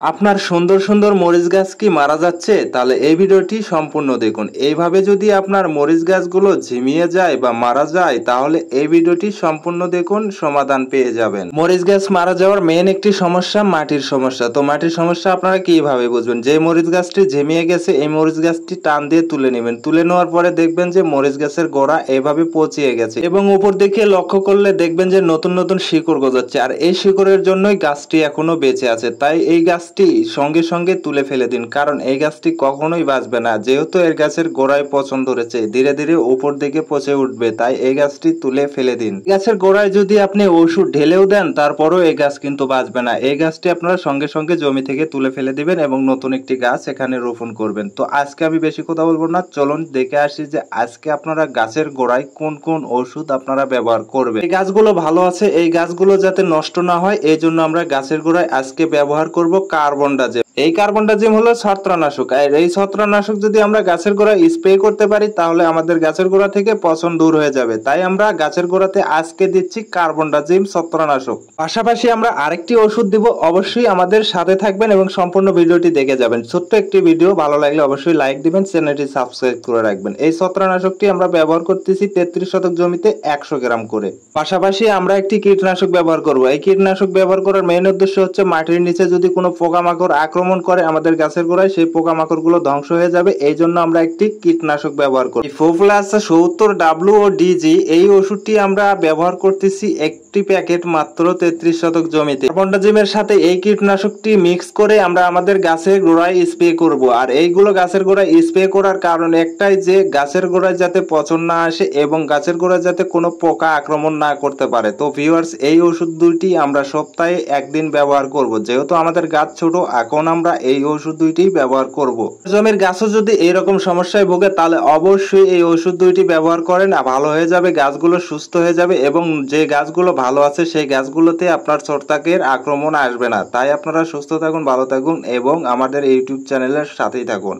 আপনার সুন্দর সুন্দর মরিচ গাছ কি মারা যাচ্ছে? তাহলে এই ভিডিওটি সম্পূর্ণ দেখুন। এইভাবে যদি আপনার মরিচ গাছগুলো ঝিমিয়ে যায় বা মারা যায়, তাহলে এই ভিডিওটি সম্পূর্ণ দেখুন, সমাধান পেয়ে যাবেন। মরিচ গাছ মারা যাওয়ার মেইন একটি সমস্যা মাটির সমস্যা। তো মাটির সমস্যা আপনারা কিভাবে বুঝবেন? যে মরিচ গাছটি ঝিমিয়ে গেছে, এই মরিচ গাছটি টান দিয়ে তুলে নেবেন। তুলে নেওয়ার পরে দেখবেন যে মরিচ গাছের গোড়া এভাবে পচিয়ে গেছে এবং উপর দিকে লক্ষ্য করলে দেখবেন যে নতুন নতুন শিকড় গজাচ্ছে, আর এই শিকড়ের জন্যই গাছটি এখনো বেঁচে আছে। তাই এই গাছটি সঙ্গে সঙ্গে তুলে ফেলে দিন, কারণ এই গাছটি কখনোই বাঁচবে না। যেহেতু এর গাছের গোড়ায় পচন ধরেছে, ধীরে ধীরে উপর দিকে পচে উঠবে, তাই এই গাছটি তুলে ফেলে দিন। গাছের গোড়ায় যদি আপনি ওষুধ ঢেলেও দেন, তারপরও এই গাছ কিন্তু বাঁচবে না। এই গাছটি আপনারা সঙ্গে সঙ্গে জমি থেকে তুলে ফেলে দিবেন এবং নতুন একটি গাছ এখানে রোপণ করবেন। তো আজকে আমি বেশি কথা বলবো না, চলুন দেখে আসি যে আজকে আপনারা গাছের গোড়ায় কোন কোন ওষুধ আপনারা ব্যবহার করবেন। এই গাছগুলো ভালো আছে, এই গাছগুলো যাতে নষ্ট না হয়, এই জন্য আমরা গাছের গোড়ায় আজকে ব্যবহার করব কার্বনডাজিম। এই কার্বনডাজিম হলো ছত্রাকনাশক, আর এই ছত্রাকনাশক যদি আমরা গাছের গোড়ায় স্প্রে করতে পারি, তাহলে আমাদের গাছের গোড়া থেকে পচন দূর হয়ে যাবে। তাই আমরা গাছের গোড়াতে আজকে দিচ্ছি কার্বনডাজিম ছত্রাকনাশক। পাশাপাশি আমরা আরেকটি ওষুধ দিব। অবশ্যই আমাদের সাথে থাকবেন এবং সম্পূর্ণ ভিডিওটি দেখে যাবেন। ছোট্ট একটি ভিডিও, ভালো লাগলে অবশ্যই লাইক দিবেন, চ্যানেলটি সাবস্ক্রাইব করে রাখবেন। এই ছত্রাকনাশকটি আমরা ব্যবহার করতেছি 33 শতক জমিতে 100 গ্রাম করে। পাশাপাশি আমরা একটি কীটনাশক ব্যবহার করব। এই কীটনাশক ব্যবহার করার মেইন উদ্দেশ্য হচ্ছে মাটির নিচে যদি কোনো পোকামাকড় আক্রমণ করে আমাদের গাছের গোড়ায়, সেই পোকামাকড় গুলো ধ্বংস হয়ে যাবে। এই জন্য আমরা একটি কীটনাশক ব্যবহার করি। ফোপ্লাস 70 ও ডিজি এই ওষুধটি আমরা ব্যবহার করতেছি একটি প্যাকেট মাত্র 33 শতক জমিতে। কার্বনডাজিমের সাথে এই কীটনাশকটি মিক্স করে আমরা আমাদের গাছের গোড়ায় স্প্রে করব। আর এইগুলো গাছের গোড়ায় স্প্রে করার কারণ একটাই, যে গাছের গোড়ায় যাতে পচন না আসে এবং গাছের গোড়ায় যাতে কোনো পোকা আক্রমণ না করতে পারে। তো ভিউয়ার্স, এই ওষুধ দুইটি আমরা সপ্তাহে একদিন ব্যবহার করব। যেহেতু আমাদের গাছ ছোট, এখন আমরা এই ওষুধ দুইটি ব্যবহার করব। জমির গাছও যদি এইরকম সমস্যায় ভোগে, তাহলে অবশ্যই এই ওষুধ দুইটি ব্যবহার করেন, ভালো হয়ে যাবে, গাছগুলো সুস্থ হয়ে যাবে এবং যে গাছগুলো ভালো আছে সেই গাছগুলোতে আপনার ছত্রাকের আক্রমণ আসবে না। তাই আপনারা সুস্থ থাকুন, ভালো থাকুন এবং আমাদের ইউটিউব চ্যানেলের সাথেই থাকুন।